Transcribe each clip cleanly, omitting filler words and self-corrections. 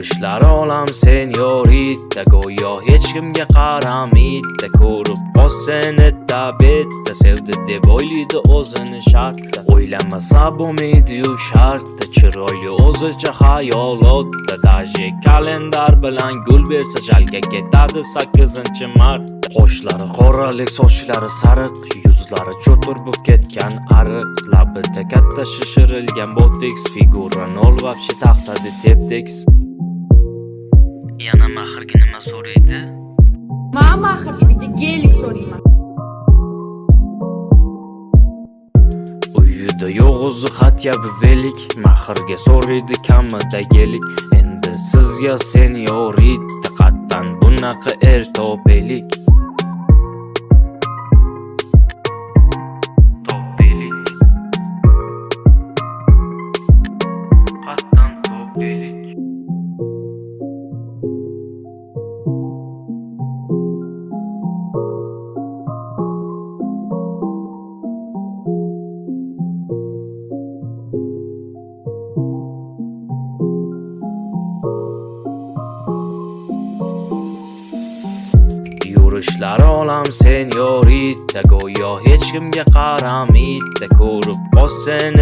Yurishlari olam senyorita, go'yo hech kimga qaramaydi. Ko'rib qolsang bitta sevdi deb o'ylaydi o'zini shartda. O'ylamasa bo'lmaydi-yu shartda, chiroyli o'zicha xayolotda. Daje kalendar bilan gul bersa jalga ketadi 8-marta. Qoshlari qoralik, sochlari sariq, yuzlari cho'tir bo'lib ketgan ariq. Labida katta shishirilgan botoks, figura nol vobshe taxtadi tepteks. Yana maxirga nima so'raydi? Maxir bitta gelik so'rayman. Uyida yo'q o'zi xatya bivelik, maxirga so'raydi kamida gelik. Endi sizga senyorita, qattan bunaqa topelik. Qattan topelik. Yurishlari olam senyorita, go'yo hech kimga qaramaydi. Ko'rib qolsang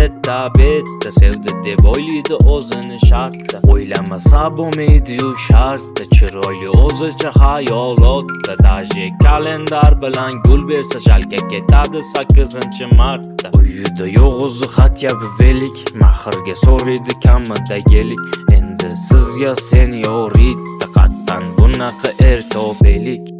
bitta sevdi deb o'ylaydi o'zini shartda. O'ylamasa bo'lmaydi-yu shartda, chiroyli o'zicha xayolotda. Daje kalendar bilan gul bersa jalga ketadi 8-marta. Uyida yo'q o'zi xatya bivelik, maxirga so'raydi kamida gelik. Endi sizga senyorita, qattan bunaqa topelik.